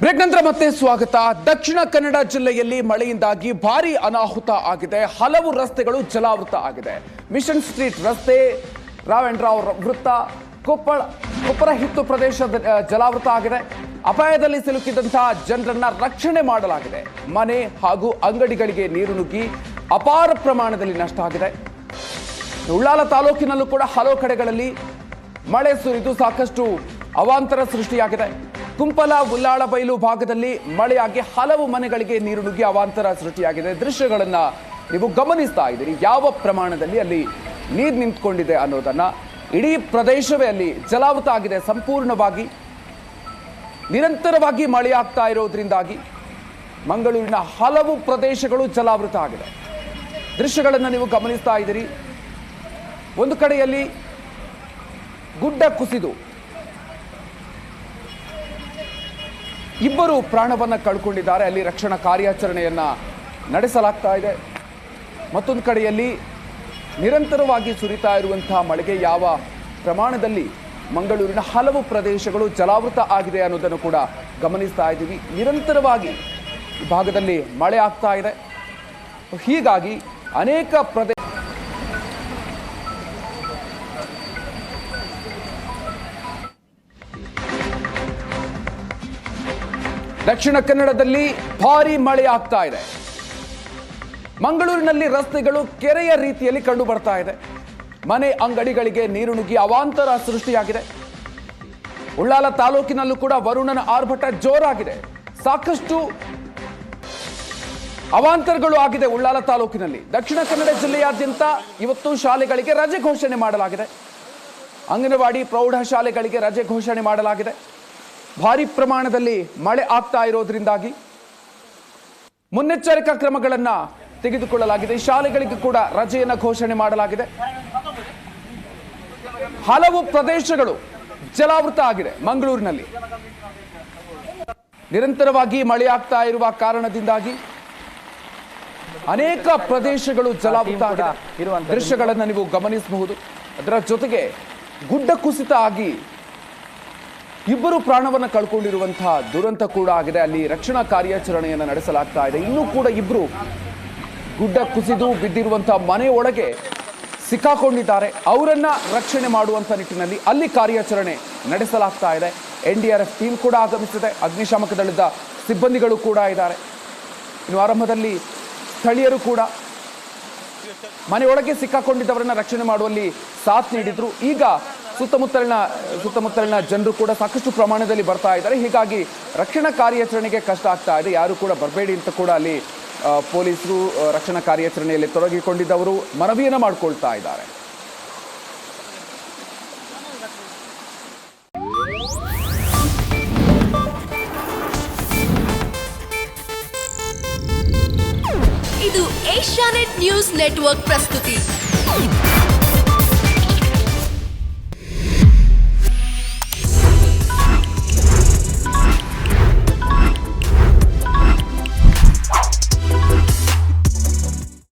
Break ನಂತರ ಮತ್ತೆ ಸ್ವಾಗತ. ದಕ್ಷಿಣ ಕನ್ನಡ ಜಿಲ್ಲೆಯಲ್ಲಿ ಮಳೆಯಿಂದಾಗಿ ಭಾರಿ ಅನಾಹುತ ಆಗಿದೆ. ಹಲವು ರಸ್ತೆಗಳು ಜಲಾವೃತ ಆಗಿದೆ. ಮಿಷನ್ ಸ್ಟ್ರೀಟ್ ರಸ್ತೆ, ರಾವ್ ಅಂಡ್ ರಾವ್ ವೃತ್ತ, ಕೊಪ್ಪರಹಿತ್ತು ಪ್ರದೇಶದ ಜಲಾವೃತ ಆಗಿದೆ. ಅಪಾಯದಲ್ಲಿ ಸಿಲುಕಿದಂತಹ ಜನರನ್ನ ರಕ್ಷಣೆ ಮಾಡಲಾಗಿದೆ. ಮನೆ ಹಾಗೂ ಅಂಗಡಿಗಳಿಗೆ ನೀರು ನುಗ್ಗಿ ಅಪಾರ ಪ್ರಮಾಣದಲ್ಲಿ ನಷ್ಟ ಆಗಿದೆ. ಉಳ್ಳಾಲ ತಾಲೂಕಿನಲ್ಲೂ ಕೂಡ ಹಲವು ಕಡೆಗಳಲ್ಲಿ ಮಳೆ ಸುರಿದು ಸಾಕಷ್ಟು ಅವಾಂತರ ಸೃಷ್ಟಿಯಾಗಿದೆ. ಕುಂಪಲ ಉಳ್ಳಾಳ ಬೈಲು ಭಾಗದಲ್ಲಿ ಮಳೆಯಾಗಿ ಹಲವು ಮನೆಗಳಿಗೆ ನೀರು ನುಗ್ಗಿ ಅವಾಂತರ ಸೃಷ್ಟಿಯಾಗಿದೆ. ದೃಶ್ಯಗಳನ್ನ ನೀವು ಗಮನಿಸ್ತಾ ಇದ್ದೀರಿ. ಯಾವ ಪ್ರಮಾಣದಲ್ಲಿ ಅಲ್ಲಿ ನೀರು ನಿಂತ್ಕೊಂಡಿದೆ ಅನ್ನೋದನ್ನ. ಇಡೀ ಪ್ರದೇಶವೇ ಅಲ್ಲಿ ಜಲಾವೃತ ಆಗಿದೆ. ಸಂಪೂರ್ಣವಾಗಿ ನಿರಂತರವಾಗಿ ಮಳೆಯಾಗ್ತಾ ಇರೋದ್ರಿಂದಾಗಿ ಮಂಗಳೂರಿನ ಹಲವು ಪ್ರದೇಶಗಳು ಜಲಾವೃತ ಆಗಿದೆ. ದೃಶ್ಯಗಳನ್ನು ನೀವು ಗಮನಿಸ್ತಾ ಇದ್ದೀರಿ. ಒಂದು ಕಡೆಯಲ್ಲಿ ಗುಡ್ಡ ಕುಸಿದು ಇಬ್ಬರು ಪ್ರಾಣವನ್ನ ಕಳ್ಕೊಂಡಿದ್ದಾರೆ. ಅಲ್ಲಿ ರಕ್ಷಣಾ ಕಾರ್ಯಾಚರಣೆಯನ್ನ ನಡೆಸಲಾಗ್ತಾ ಇದೆ. ಮತ್ತೊಂದು ಕಡೆಯಲ್ಲಿ ನಿರಂತರವಾಗಿ ಸುರಿತಾ ಇರುವಂತಹ ಮಳೆಗೆ ಯಾವ ಪ್ರಮಾಣದಲ್ಲಿ ಮಂಗಳೂರಿನ ಹಲವು ಪ್ರದೇಶಗಳು ಜಲಾವೃತ ಆಗಿದೆ ಅನ್ನೋದನ್ನು ಕೂಡ ಗಮನಿಸ್ತಾ ಇದ್ದೀವಿ. ನಿರಂತರವಾಗಿ ಈ ಭಾಗದಲ್ಲಿ ಮಳೆ ಆಗ್ತಾ ಇದೆ. ಹೀಗಾಗಿ ಅನೇಕ ದಕ್ಷಿಣ ಕನ್ನಡದಲ್ಲಿ ಭಾರಿ ಮಳೆ ಆಗ್ತಾ ಇದೆ. ಮಂಗಳೂರಿನಲ್ಲಿ ರಸ್ತೆಗಳು ಕೆರೆಯ ರೀತಿಯಲ್ಲಿ ಕಂಡು ಬರ್ತಾ ಇದೆ. ಮನೆ ಅಂಗಡಿಗಳಿಗೆ ನೀರು ನುಗ್ಗಿ ಅವಾಂತರ ಸೃಷ್ಟಿಯಾಗಿದೆ. ಉಳ್ಳಾಲ ತಾಲೂಕಿನಲ್ಲೂ ಕೂಡ ವರುಣನ ಆರ್ಭಟ ಜೋರಾಗಿದೆ. ಸಾಕಷ್ಟು ಅವಾಂತರಗಳು ಆಗಿದೆ ಉಳ್ಳಾಲ ತಾಲೂಕಿನಲ್ಲಿ. ದಕ್ಷಿಣ ಕನ್ನಡ ಜಿಲ್ಲೆಯಾದ್ಯಂತ ಇವತ್ತು ಶಾಲೆಗಳಿಗೆ ರಜೆ ಘೋಷಣೆ ಮಾಡಲಾಗಿದೆ. ಅಂಗನವಾಡಿ ಪ್ರೌಢಶಾಲೆಗಳಿಗೆ ರಜೆ ಘೋಷಣೆ ಮಾಡಲಾಗಿದೆ. ಭಾರಿ ಪ್ರಮಾಣದಲ್ಲಿ ಮಳೆ ಆಗ್ತಾ ಇರೋದ್ರಿಂದಾಗಿ ಮುನ್ನೆಚ್ಚರಿಕಾ ಕ್ರಮಗಳನ್ನು ತೆಗೆದುಕೊಳ್ಳಲಾಗಿದೆ. ಶಾಲೆಗಳಿಗೆ ಕೂಡ ರಜೆಯನ್ನು ಘೋಷಣೆ ಮಾಡಲಾಗಿದೆ. ಹಲವು ಪ್ರದೇಶಗಳು ಜಲಾವೃತ ಆಗಿದೆ. ಮಂಗಳೂರಿನಲ್ಲಿ ನಿರಂತರವಾಗಿ ಮಳೆ ಆಗ್ತಾ ಇರುವ ಕಾರಣದಿಂದಾಗಿ ಅನೇಕ ಪ್ರದೇಶಗಳು ಜಲಾವೃತ ಆಗಿದೆ. ದೃಶ್ಯಗಳನ್ನು ನೀವು ಗಮನಿಸಬಹುದು. ಅದರ ಜೊತೆಗೆ ಗುಡ್ಡ ಕುಸಿತ ಆಗಿ ಇಬ್ಬರು ಪ್ರಾಣವನ್ನು ಕಳ್ಕೊಂಡಿರುವಂತಹ ದುರಂತ ಕೂಡ ಆಗಿದೆ. ಅಲ್ಲಿ ರಕ್ಷಣಾ ಕಾರ್ಯಾಚರಣೆಯನ್ನು ನಡೆಸಲಾಗ್ತಾ ಇದೆ. ಇನ್ನೂ ಕೂಡ ಇಬ್ಬರು ಗುಡ್ಡ ಕುಸಿದು ಬಿದ್ದಿರುವಂತಹ ಮನೆ ಒಳಗೆ ಸಿಕ್ಕಾಕೊಂಡಿದ್ದಾರೆ. ಅವರನ್ನ ರಕ್ಷಣೆ ಮಾಡುವಂತ ನಿಟ್ಟಿನಲ್ಲಿ ಅಲ್ಲಿ ಕಾರ್ಯಾಚರಣೆ ನಡೆಸಲಾಗ್ತಾ ಇದೆ. NDRF ಟೀಮ್ ಕೂಡ ಆಗಮಿಸಿದೆ. ಅಗ್ನಿಶಾಮಕ ದಳದ ಸಿಬ್ಬಂದಿಗಳು ಕೂಡ ಇದ್ದಾರೆ. ಇನ್ನು ಆರಂಭದಲ್ಲಿ ಸ್ಥಳೀಯರು ಕೂಡ ಮನೆಯೊಳಗೆ ಸಿಕ್ಕಾಕೊಂಡಿದ್ದವರನ್ನ ರಕ್ಷಣೆ ಮಾಡುವಲ್ಲಿ ಸಾಥ್ ನೀಡಿದ್ರು. ಈಗ ಸುತ್ತಮುತ್ತಲಿನ ಜನರು ಕೂಡ ಸಾಕಷ್ಟು ಪ್ರಮಾಣದಲ್ಲಿ ಬರ್ತಾ ಇದ್ದಾರೆ. ಹೀಗಾಗಿ ರಕ್ಷಣಾ ಕಾರ್ಯಾಚರಣೆಗೆ ಕಷ್ಟ ಆಗ್ತಾ ಇದೆ. ಯಾರು ಕೂಡ ಬರಬೇಡಿ ಅಂತ ಕೂಡ ಅಲ್ಲಿ ಪೊಲೀಸರು ರಕ್ಷಣಾ ಕಾರ್ಯಾಚರಣೆಯಲ್ಲಿ ತೊಡಗಿಕೊಂಡಿದ್ದವರು ಮನವಿಯನ್ನು ಮಾಡಿಕೊಳ್ತಾ ಇದ್ದಾರೆ. ಇದು ಏಷ್ಯಾನೆಟ್ ನ್ಯೂಸ್ ನೆಟ್ವರ್ಕ್ ಪ್ರಸ್ತುತಿ.